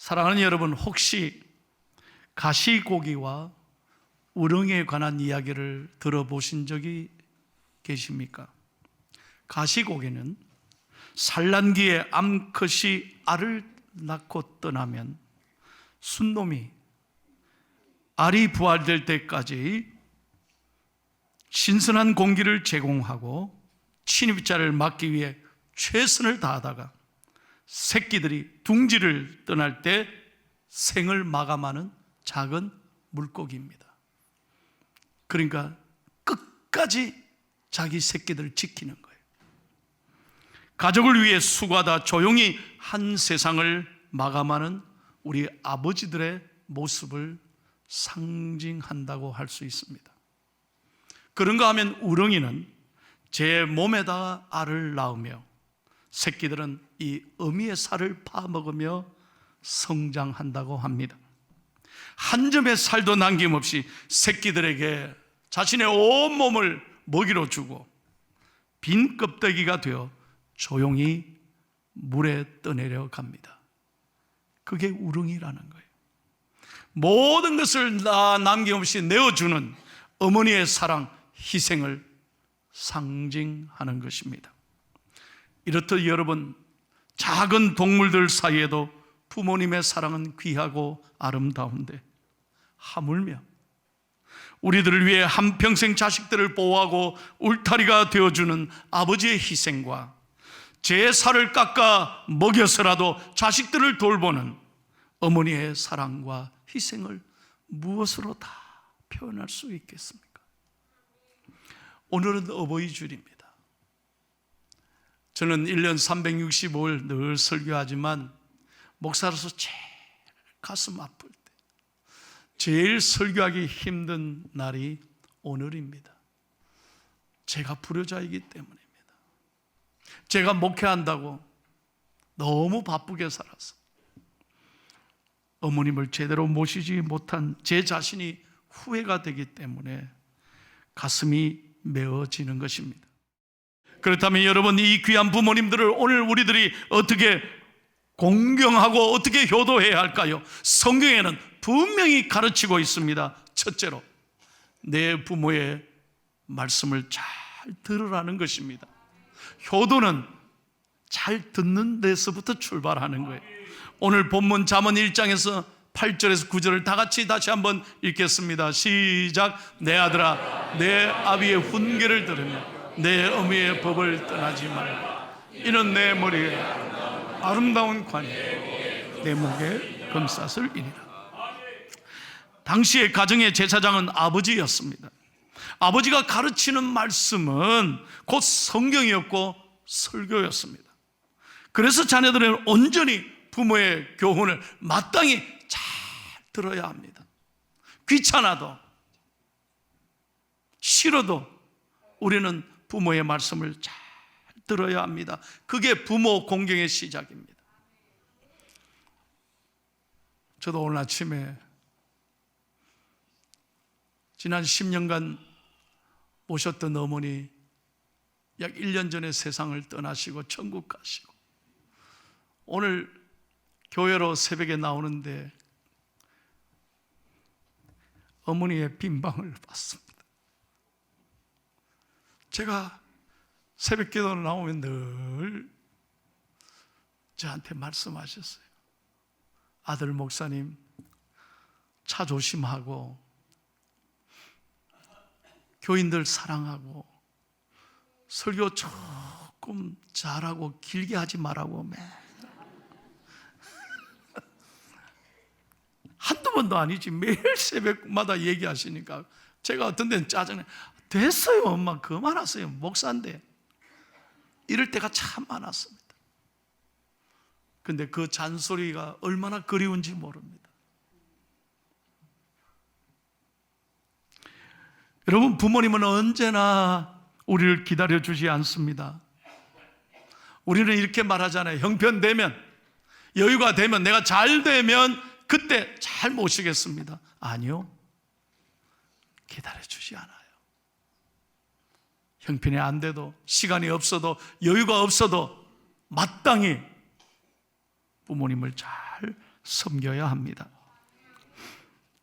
사랑하는 여러분, 혹시 가시고기와 우렁에 관한 이야기를 들어보신 적이 계십니까? 가시고기는 산란기에 암컷이 알을 낳고 떠나면 순놈이 알이 부화될 때까지 신선한 공기를 제공하고 침입자를 막기 위해 최선을 다하다가 새끼들이 둥지를 떠날 때 생을 마감하는 작은 물고기입니다. 그러니까 끝까지 자기 새끼들을 지키는 거예요. 가족을 위해 수고하다 조용히 한 세상을 마감하는 우리 아버지들의 모습을 상징한다고 할 수 있습니다. 그런가 하면 우렁이는 제 몸에다가 알을 낳으며 새끼들은 이 어미의 살을 파먹으며 성장한다고 합니다. 한 점의 살도 남김없이 새끼들에게 자신의 온몸을 먹이로 주고 빈 껍데기가 되어 조용히 물에 떠내려 갑니다. 그게 우렁이라는 거예요. 모든 것을 다 남김없이 내어주는 어머니의 사랑, 희생을 상징하는 것입니다. 이렇듯 여러분, 작은 동물들 사이에도 부모님의 사랑은 귀하고 아름다운데 하물며 우리들을 위해 한평생 자식들을 보호하고 울타리가 되어주는 아버지의 희생과 제 살을 깎아 먹여서라도 자식들을 돌보는 어머니의 사랑과 희생을 무엇으로 다 표현할 수 있겠습니까? 오늘은 어버이 주일입니다. 저는 1년 365일 늘 설교하지만 목사로서 제일 가슴 아플 때, 제일 설교하기 힘든 날이 오늘입니다. 제가 불효자이기 때문입니다. 제가 목회한다고 너무 바쁘게 살아서 어머님을 제대로 모시지 못한 제 자신이 후회가 되기 때문에 가슴이 메어지는 것입니다. 그렇다면 여러분, 이 귀한 부모님들을 오늘 우리들이 어떻게 공경하고 어떻게 효도해야 할까요? 성경에는 분명히 가르치고 있습니다. 첫째로, 내 부모의 말씀을 잘 들으라는 것입니다. 효도는 잘 듣는 데서부터 출발하는 거예요. 오늘 본문 잠언 1장에서 8절에서 9절을 다 같이 다시 한번 읽겠습니다. 시작. 내 아들아, 내 아비의 훈계를 들으며 내 어미의 법을 떠나지 말라. 이는 내 머리에 아름다운 관이 내 목에 금사슬이니라. 당시의 가정의 제사장은 아버지였습니다. 아버지가 가르치는 말씀은 곧 성경이었고 설교였습니다. 그래서 자녀들은 온전히 부모의 교훈을 마땅히 잘 들어야 합니다. 귀찮아도 싫어도 우리는 부모의 말씀을 잘 들어야 합니다. 그게 부모 공경의 시작입니다. 저도 오늘 아침에 지난 10년간 모셨던 어머니 약 1년 전에 세상을 떠나시고 천국 가시고 오늘 교회로 새벽에 나오는데 어머니의 빈방을 봤습니다. 제가 새벽 기도 나오면 늘 저한테 말씀하셨어요. 아들 목사님, 차 조심하고 교인들 사랑하고 설교 조금 잘하고 길게 하지 말라고 맨날 한두 번도 아니지 매일 새벽마다 얘기하시니까 제가 어떤 데는 짜증내. 됐어요 엄마, 그만하세요, 목사인데. 이럴 때가 참 많았습니다. 근데 그 잔소리가 얼마나 그리운지 모릅니다. 여러분, 부모님은 언제나 우리를 기다려주지 않습니다. 우리는 이렇게 말하잖아요. 형편되면, 여유가 되면, 내가 잘 되면 그때 잘 모시겠습니다. 아니요, 기다려주지 않아요. 형편이 안 돼도, 시간이 없어도, 여유가 없어도 마땅히 부모님을 잘 섬겨야 합니다.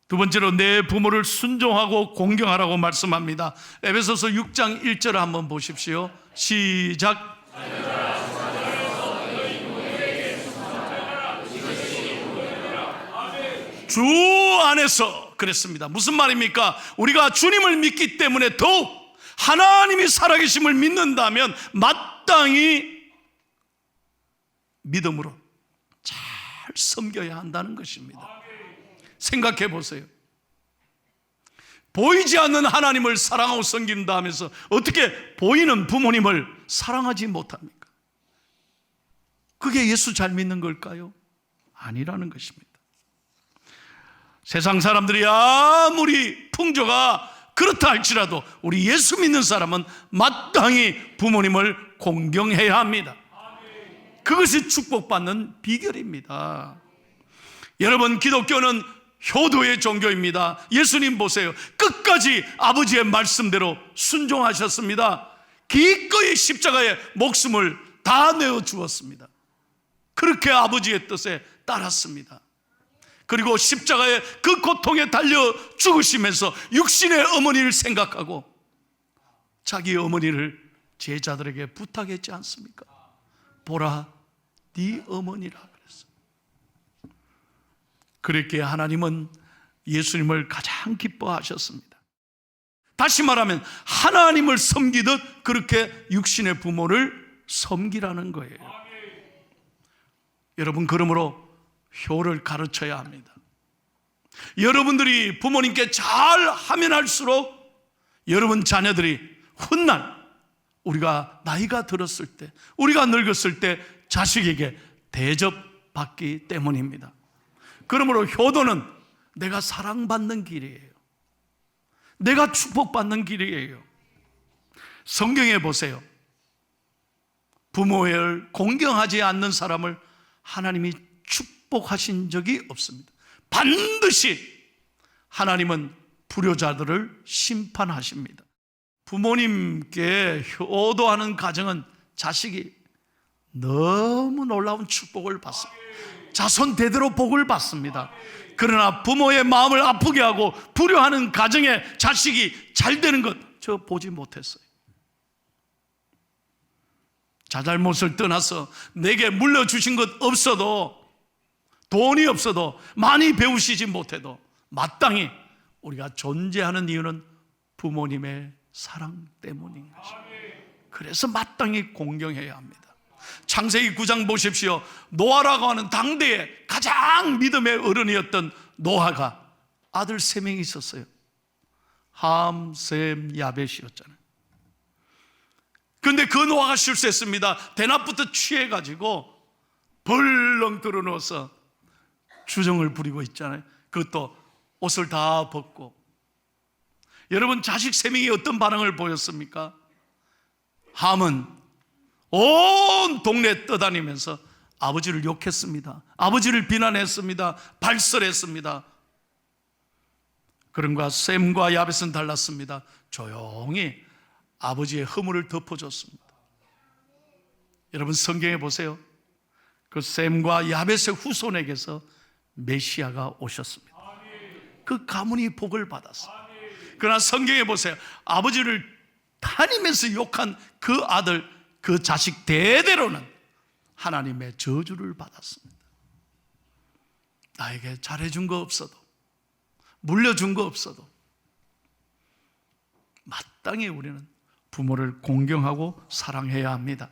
두 번째로 내 부모를 순종하고 공경하라고 말씀합니다. 에베소서 6장 1절을 한번 보십시오. 시작. 주 안에서 그랬습니다. 무슨 말입니까? 우리가 주님을 믿기 때문에 더욱 하나님이 살아계심을 믿는다면 마땅히 믿음으로 잘 섬겨야 한다는 것입니다. 생각해 보세요. 보이지 않는 하나님을 사랑하고 섬긴다 하면서 어떻게 보이는 부모님을 사랑하지 못합니까? 그게 예수 잘 믿는 걸까요? 아니라는 것입니다. 세상 사람들이 아무리 풍조가 그렇다 할지라도 우리 예수 믿는 사람은 마땅히 부모님을 공경해야 합니다. 그것이 축복받는 비결입니다. 여러분, 기독교는 효도의 종교입니다. 예수님 보세요. 끝까지 아버지의 말씀대로 순종하셨습니다. 기꺼이 십자가에 목숨을 다 내어 주었습니다. 그렇게 아버지의 뜻에 따랐습니다. 그리고 십자가에 그 고통에 달려 죽으시면서 육신의 어머니를 생각하고 자기 어머니를 제자들에게 부탁했지 않습니까? 보라, 네 어머니라 그랬어요. 그렇게 하나님은 예수님을 가장 기뻐하셨습니다. 다시 말하면 하나님을 섬기듯 그렇게 육신의 부모를 섬기라는 거예요. 여러분, 그러므로 효를 가르쳐야 합니다. 여러분들이 부모님께 잘하면 할수록 여러분 자녀들이 훗날 우리가 나이가 들었을 때, 우리가 늙었을 때 자식에게 대접받기 때문입니다. 그러므로 효도는 내가 사랑받는 길이에요. 내가 축복받는 길이에요. 성경에 보세요. 부모를 공경하지 않는 사람을 하나님이 축복하신 적이 없습니다. 반드시 하나님은 불효자들을 심판하십니다. 부모님께 효도하는 가정은 자식이 너무 놀라운 축복을 받습니다. 자손 대대로 복을 받습니다. 그러나 부모의 마음을 아프게 하고 불효하는 가정에 자식이 잘 되는 것 저 보지 못했어요. 자잘못을 떠나서 내게 물려주신 것 없어도, 돈이 없어도, 많이 배우시지 못해도 마땅히 우리가 존재하는 이유는 부모님의 사랑 때문인 것입니다. 그래서 마땅히 공경해야 합니다. 창세기 9장 보십시오. 노아라고 하는 당대의 가장 믿음의 어른이었던 노아가 아들 3명이 있었어요. 함, 셈, 야벳이었잖아요. 그런데 그 노아가 실수했습니다. 대낮부터 취해가지고 벌렁 들어누워서 주정을 부리고 있잖아요. 그것도 옷을 다 벗고. 여러분, 자식 3명이 어떤 반응을 보였습니까? 함은 온 동네 떠다니면서 아버지를 욕했습니다. 아버지를 비난했습니다. 발설했습니다. 그런가 셈과 야벳은 달랐습니다. 조용히 아버지의 허물을 덮어줬습니다. 여러분, 성경에 보세요. 그 셈과 야벳의 후손에게서 메시아가 오셨습니다. 그 가문이 복을 받았어요. 그러나 성경에 보세요. 아버지를 다니면서 욕한 그 아들, 그 자식 대대로는 하나님의 저주를 받았습니다. 나에게 잘해준 거 없어도, 물려준 거 없어도 마땅히 우리는 부모를 공경하고 사랑해야 합니다.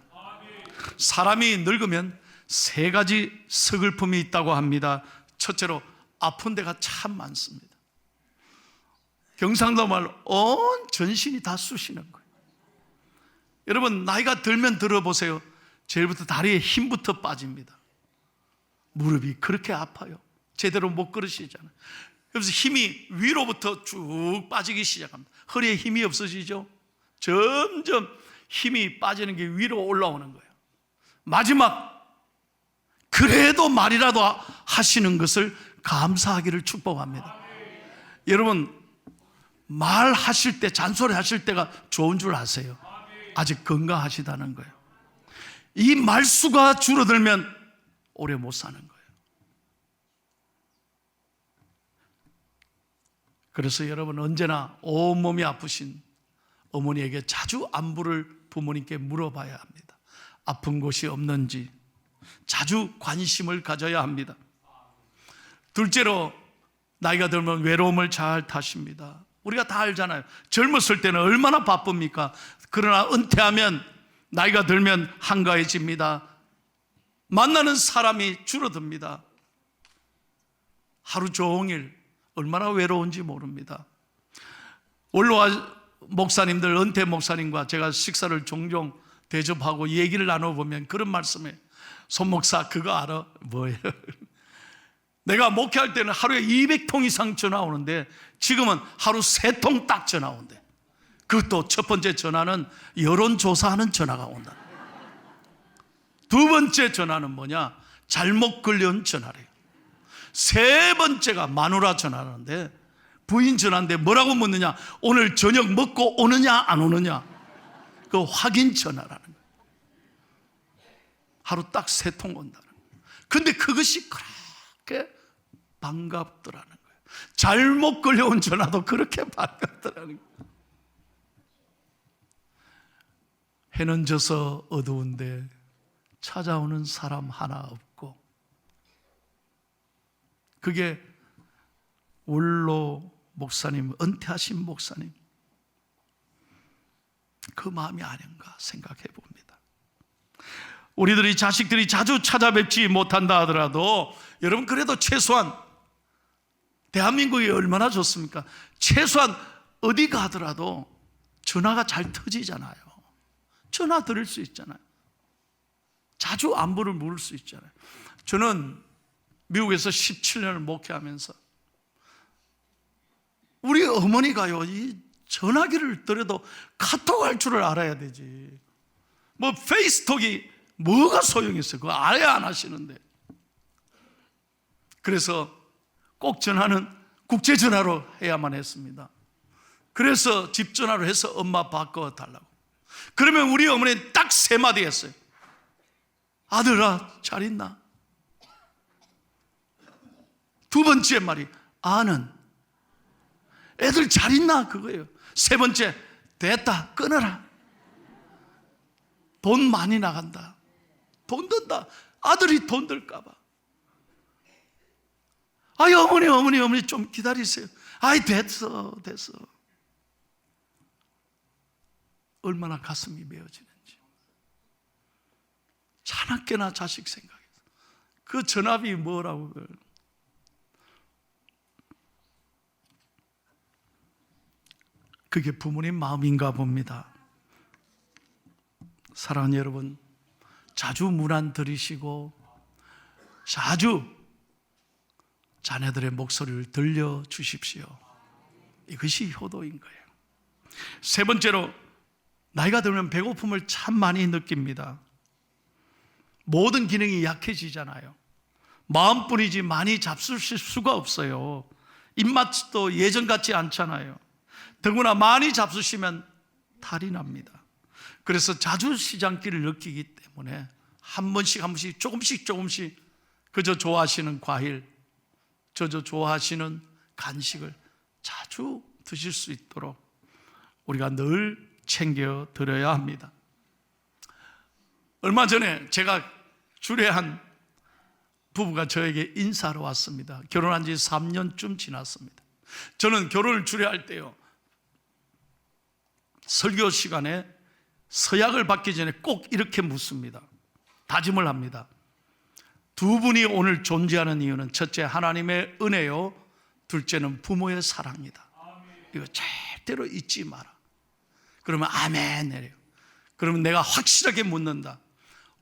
사람이 늙으면 3가지 서글픔이 있다고 합니다. 첫째로 아픈 데가 참 많습니다. 경상도 말로 온 전신이 다 쑤시는 거예요. 여러분, 나이가 들면 들어보세요. 제일부터 다리에 힘부터 빠집니다. 무릎이 그렇게 아파요. 제대로 못 걸으시잖아요. 그래서 힘이 위로부터 쭉 빠지기 시작합니다. 허리에 힘이 없어지죠. 점점 힘이 빠지는 게 위로 올라오는 거예요. 마지막, 그래도 말이라도 하시는 것을 감사하기를 축복합니다. 여러분, 말하실 때, 잔소리 하실 때가 좋은 줄 아세요? 아직 건강하시다는 거예요. 이 말수가 줄어들면 오래 못 사는 거예요. 그래서 여러분 언제나 온몸이 아프신 어머니에게 자주 안부를 부모님께 물어봐야 합니다. 아픈 곳이 없는지 자주 관심을 가져야 합니다. 둘째로, 나이가 들면 외로움을 잘 타십니다. 우리가 다 알잖아요. 젊었을 때는 얼마나 바쁩니까? 그러나 은퇴하면, 나이가 들면 한가해집니다. 만나는 사람이 줄어듭니다. 하루 종일 얼마나 외로운지 모릅니다. 원로와 목사님들, 은퇴 목사님과 제가 식사를 종종 대접하고 얘기를 나눠보면 그런 말씀에, 손 목사 그거 알아? 뭐예요? 내가 목회할 때는 하루에 200통 이상 전화 오는데 지금은 하루 3통 딱 전화 온대. 그것도 첫 번째 전화는 여론조사하는 전화가 온다. 두 번째 전화는 뭐냐? 잘못 걸려온 전화래요. 세 번째가 마누라 전화하는데, 부인 전화인데 뭐라고 묻느냐? 오늘 저녁 먹고 오느냐 안 오느냐? 그 확인 전화라는 거예요. 하루 딱 3통 온다는 거예요. 근데 그것이 그렇게 반갑더라는 거예요. 잘못 걸려온 전화도 그렇게 반갑더라는 거예요. 해는 져서 어두운데 찾아오는 사람 하나 없고, 그게 원로 목사님, 은퇴하신 목사님, 그 마음이 아닌가 생각해 봅니다. 우리들이 자식들이 자주 찾아뵙지 못한다 하더라도 여러분, 그래도 최소한 대한민국이 얼마나 좋습니까? 최소한 어디 가더라도 전화가 잘 터지잖아요. 전화 드릴 수 있잖아요. 자주 안부를 물을 수 있잖아요. 저는 미국에서 17년을 목회하면서 우리 어머니가요, 이 전화기를 드려도 카톡 할 줄을 알아야 되지. 뭐 페이스톡이 뭐가 소용있어요? 그거 아예 안 하시는데. 그래서 꼭 전화는 국제전화로 해야만 했습니다. 그래서 집전화로 해서 엄마 바꿔달라고. 그러면 우리 어머니는 딱 3마디 했어요. 아들아 잘 있나? 두 번째 말이 아는 애들 잘 있나? 그거예요. 세 번째, 됐다 끊어라. 돈 많이 나간다. 돈 든다. 아들이 돈 들까봐. 아이 어머니 좀 기다리세요. 아이 됐어. 얼마나 가슴이 메어지는지. 자나깨나 자식 생각해서 그 전압이 뭐라고. 그게 부모님 마음인가 봅니다. 사랑하는 여러분, 자주 문안 들으시고 자주 자녀들의 목소리를 들려주십시오. 이것이 효도인 거예요. 세 번째로, 나이가 들면 배고픔을 참 많이 느낍니다. 모든 기능이 약해지잖아요. 마음뿐이지 많이 잡수실 수가 없어요. 입맛도 예전 같지 않잖아요. 더구나 많이 잡수시면 탈이 납니다. 그래서 자주 시장기를 느끼기 때문에 한 번씩 조금씩 그저 좋아하시는 과일, 그저 좋아하시는 간식을 자주 드실 수 있도록 우리가 늘 챙겨 드려야 합니다. 얼마 전에 제가 주례한 부부가 저에게 인사하러 왔습니다. 결혼한 지 3년쯤 지났습니다. 저는 결혼을 주례할 때요, 설교 시간에 서약을 받기 전에 꼭 이렇게 묻습니다. 다짐을 합니다. 두 분이 오늘 존재하는 이유는 첫째 하나님의 은혜요, 둘째는 부모의 사랑이다. 이거 절대로 잊지 마라. 그러면 아멘 해요. 그러면 내가 확실하게 묻는다.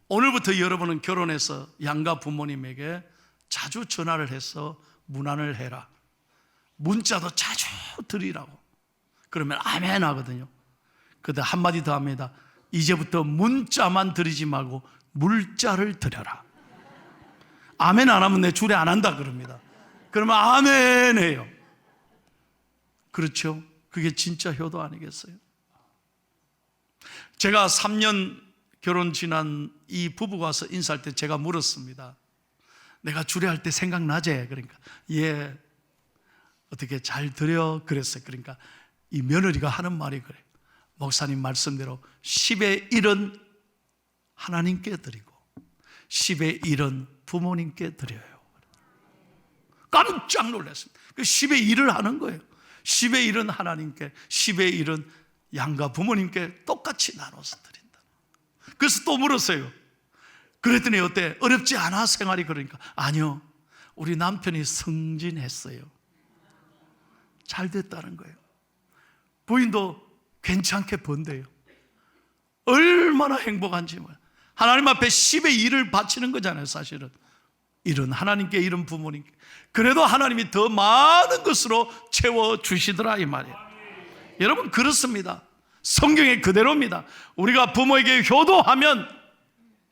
오늘부터 여러분은 결혼해서 양가 부모님에게 자주 전화를 해서 문안을 해라. 문자도 자주 드리라고. 그러면 아멘 하거든요. 그런데 한마디 더 합니다. 이제부터 문자만 드리지 말고 물자를 드려라. 아멘 안 하면 내 주례 안 한다 그럽니다. 그러면 아멘 해요. 그렇죠? 그게 진짜 효도 아니겠어요? 제가 3년 결혼 지난 이 부부가 와서 인사할 때 제가 물었습니다. 내가 주례할 때 생각나지? 그러니까 예. 어떻게 잘 드려 그랬어요. 그러니까 이 며느리가 하는 말이 그래요. 목사님 말씀대로 10의 1은 하나님께 드리고 10의 1은 부모님께 드려요. 깜짝 놀랐습니다. 그 10의 1을 하는 거예요. 10의 1은 하나님께, 10의 1은 양가 부모님께 똑같이 나눠서 드린다. 그래서 또 물었어요. 그랬더니 어때? 어렵지 않아 생활이? 그러니까 아니요, 우리 남편이 승진했어요. 잘 됐다는 거예요. 부인도 괜찮게 번대요. 얼마나 행복한지 몰라요. 하나님 앞에 10의 1을 바치는 거잖아요. 사실은 1은 하나님께, 1은 부모님께. 그래도 하나님이 더 많은 것으로 채워주시더라 이 말이에요. 여러분, 그렇습니다. 성경의 그대로입니다. 우리가 부모에게 효도하면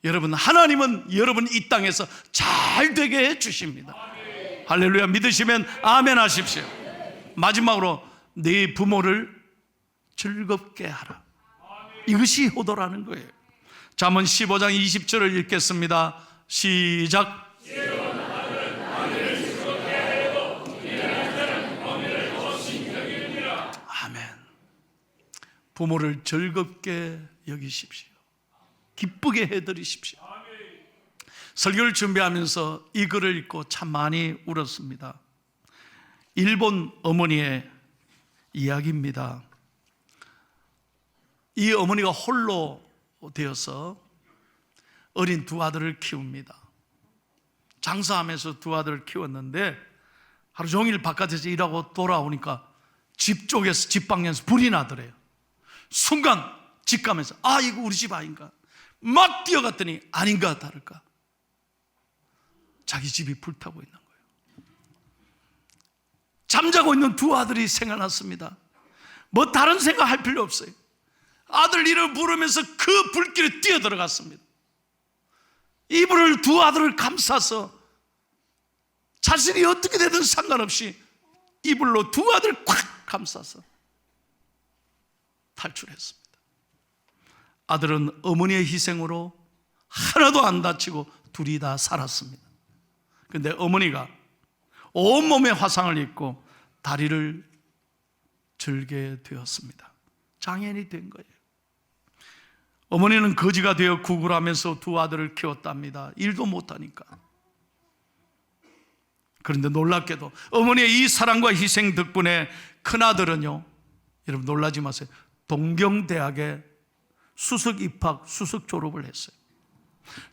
여러분, 하나님은 여러분 이 땅에서 잘 되게 해주십니다. 할렐루야. 믿으시면 아멘 하십시오. 마지막으로 네 부모를 즐겁게 하라. 이것이 효도라는 거예요. 잠언 15장 20절을 읽겠습니다. 시작. 아멘. 부모를 즐겁게 여기십시오. 기쁘게 해드리십시오. 설교를 준비하면서 이 글을 읽고 참 많이 울었습니다. 일본 어머니의 이야기입니다. 이 어머니가 홀로 되어서 어린 두 아들을 키웁니다. 장사하면서 두 아들을 키웠는데 하루 종일 바깥에서 일하고 돌아오니까 집 쪽에서, 집 방향에서 불이 나더래요. 순간 집 가면서 아, 이거 우리 집 아닌가 막 뛰어갔더니 아닌가 다를까 자기 집이 불타고 있는 거예요. 잠자고 있는 두 아들이 생각났습니다. 뭐 다른 생각할 필요 없어요. 아들 이름을 부르면서 그 불길에 뛰어들어갔습니다. 이불을 두 아들을 감싸서 자신이 어떻게 되든 상관없이 이불로 두 아들을 콱 감싸서 탈출했습니다. 아들은 어머니의 희생으로 하나도 안 다치고 둘이 다 살았습니다. 그런데 어머니가 온몸에 화상을 입고 다리를 절게 되었습니다. 장애인이 된 거예요. 어머니는 거지가 되어 구걸하면서 두 아들을 키웠답니다. 일도 못하니까. 그런데 놀랍게도 어머니의 이 사랑과 희생 덕분에 큰아들은요, 여러분 놀라지 마세요, 동경대학에 수석 입학, 수석 졸업을 했어요.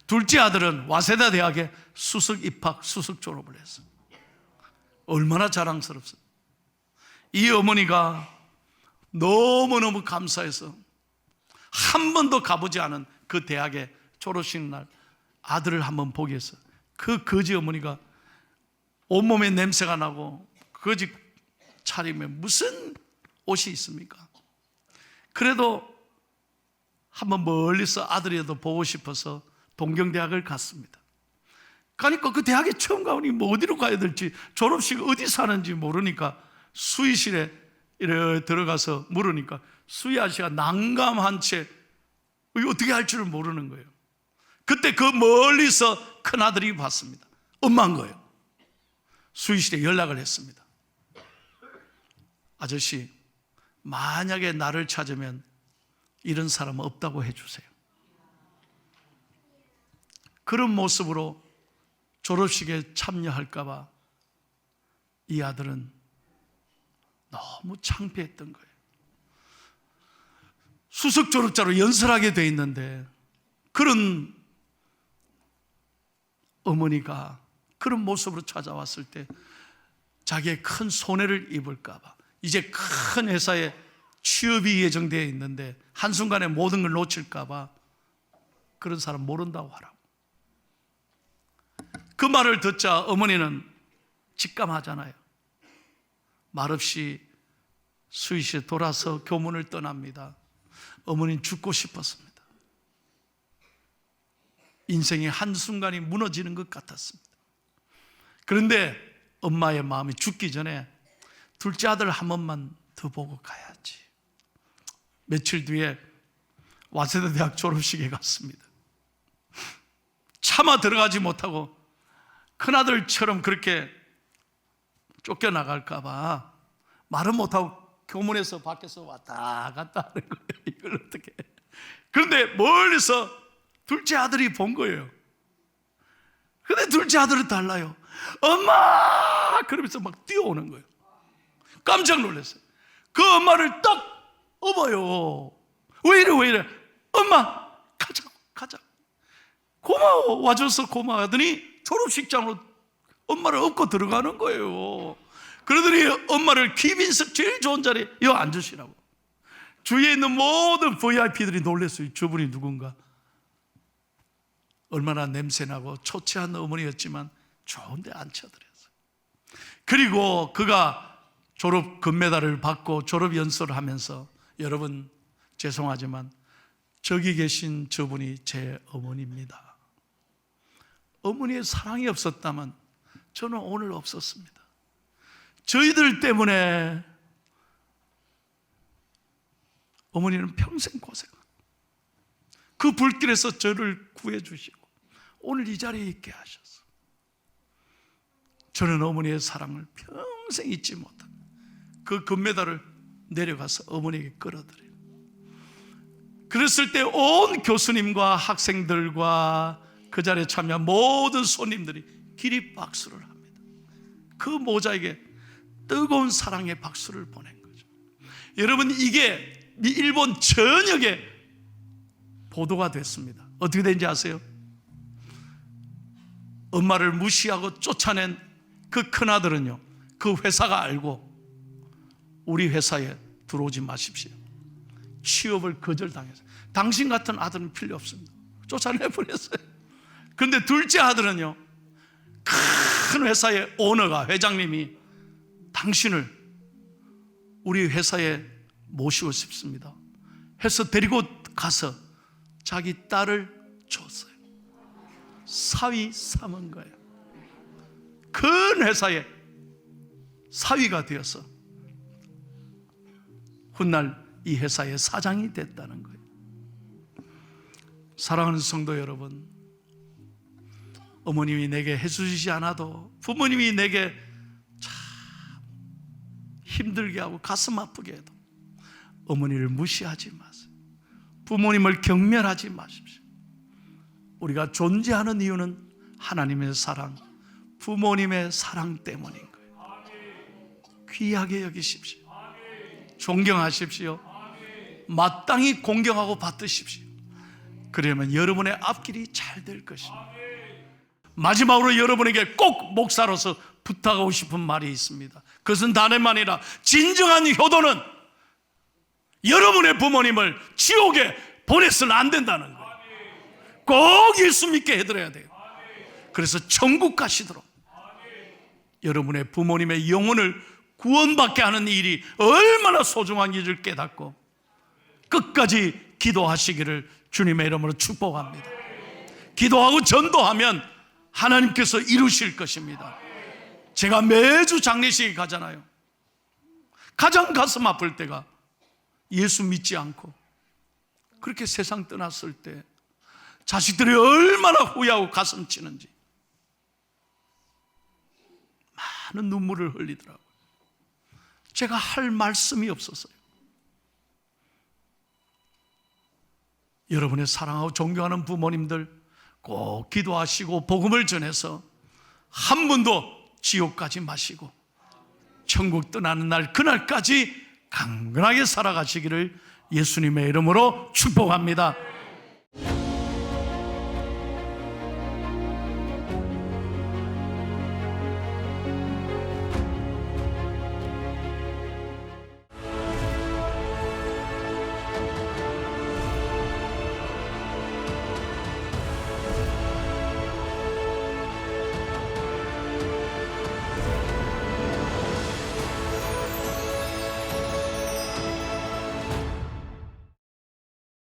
둘째 아들은 와세다 대학에 수석 입학, 수석 졸업을 했어요. 얼마나 자랑스럽어요. 이 어머니가 너무너무 감사해서 한 번도 가보지 않은 그 대학에 졸업식 날 아들을 한번 보기 위해서 그 거지 어머니가 온몸에 냄새가 나고 거지 차림에 무슨 옷이 있습니까? 그래도 한번 멀리서 아들이라도 보고 싶어서 동경대학을 갔습니다. 가니까 그 대학에 처음 가보니 뭐 어디로 가야 될지, 졸업식 어디 사는지 모르니까 수의실에 이래 들어가서 물으니까 수의 아저씨가 난감한 채 어떻게 할 줄을 모르는 거예요. 그때 그 멀리서 큰아들이 봤습니다. 엄마인 거예요. 수의실에 연락을 했습니다. 아저씨, 만약에 나를 찾으면 이런 사람 없다고 해주세요. 그런 모습으로 졸업식에 참여할까 봐 이 아들은 너무 창피했던 거예요. 수석 졸업자로 연설하게 돼 있는데 그런 어머니가 그런 모습으로 찾아왔을 때 자기의 큰 손해를 입을까 봐, 이제 큰 회사에 취업이 예정되어 있는데 한순간에 모든 걸 놓칠까 봐 그런 사람 모른다고 하라고. 그 말을 듣자 어머니는 직감하잖아요. 말없이 수의실에 돌아서 교문을 떠납니다. 어머니는 죽고 싶었습니다. 인생의 한순간이 무너지는 것 같았습니다. 그런데 엄마의 마음이 죽기 전에 둘째 아들 한 번만 더 보고 가야지. 며칠 뒤에 와세다 대학 졸업식에 갔습니다. 차마 들어가지 못하고 큰아들처럼 그렇게 쫓겨나갈까봐 말은 못하고 교문에서 밖에서 왔다 갔다 하는 거예요. 이걸 어떻게 해. 그런데 멀리서 둘째 아들이 본 거예요. 근데 둘째 아들은 달라요. 엄마! 그러면서 막 뛰어오는 거예요. 깜짝 놀랐어요. 그 엄마를 딱 업어요. 왜 이래? 엄마, 가자. 고마워, 와줘서 고마워하더니 졸업식장으로 엄마를 업고 들어가는 거예요. 그러더니 엄마를 귀빈석 제일 좋은 자리에 여기 앉으시라고. 주위에 있는 모든 VIP들이 놀랐어요. 저분이 누군가. 얼마나 냄새나고 초췌한 어머니였지만 좋은 데 앉혀드렸어요. 그리고 그가 졸업 금메달을 받고 졸업 연설을 하면서, 여러분 죄송하지만 저기 계신 저분이 제 어머니입니다. 어머니의 사랑이 없었다면 저는 오늘 없었습니다. 저희들 때문에 어머니는 평생 고생하고 그 불길에서 저를 구해주시고 오늘 이 자리에 있게 하셨어요. 저는 어머니의 사랑을 평생 잊지 못합니다. 그 금메달을 내려가서 어머니에게 끌어드려요. 그랬을 때 온 교수님과 학생들과 그 자리에 참여한 모든 손님들이 기립박수를 합니다. 그 모자에게 뜨거운 사랑의 박수를 보낸 거죠. 여러분, 이게 일본 전역에 보도가 됐습니다. 어떻게 된지 아세요? 엄마를 무시하고 쫓아낸 그 큰아들은요, 그 회사가 알고 우리 회사에 들어오지 마십시오. 취업을 거절당했어요. 당신 같은 아들은 필요 없습니다. 쫓아내버렸어요. 그런데 둘째 아들은요, 큰 회사의 오너가, 회장님이 당신을 우리 회사에 모시고 싶습니다 해서 데리고 가서 자기 딸을 줬어요. 사위 삼은 거예요. 큰 회사의 사위가 되어서 훗날 이 회사의 사장이 됐다는 거예요. 사랑하는 성도 여러분, 어머님이 내게 해주시지 않아도, 부모님이 내게 참 힘들게 하고 가슴 아프게 해도 어머니를 무시하지 마세요. 부모님을 경멸하지 마십시오. 우리가 존재하는 이유는 하나님의 사랑, 부모님의 사랑 때문인 거예요. 귀하게 여기십시오. 존경하십시오. 마땅히 공경하고 받으십시오. 그러면 여러분의 앞길이 잘 될 것입니다. 마지막으로 여러분에게 꼭 목사로서 부탁하고 싶은 말이 있습니다. 그것은 다름 아니라 진정한 효도는 여러분의 부모님을 지옥에 보내서는 안 된다는 거예요. 꼭 예수 믿게 해드려야 돼요. 그래서 천국 가시도록 여러분의 부모님의 영혼을 구원받게 하는 일이 얼마나 소중한 일을 깨닫고 끝까지 기도하시기를 주님의 이름으로 축복합니다. 기도하고 전도하면 하나님께서 이루실 것입니다. 제가 매주 장례식에 가잖아요. 가장 가슴 아플 때가 예수 믿지 않고 그렇게 세상 떠났을 때 자식들이 얼마나 후회하고 가슴 치는지 많은 눈물을 흘리더라고요. 제가 할 말씀이 없었어요. 여러분의 사랑하고 존경하는 부모님들 꼭 기도하시고 복음을 전해서 한 번도 지옥 가지 마시고 천국 떠나는 날 그날까지 강건하게 살아가시기를 예수님의 이름으로 축복합니다.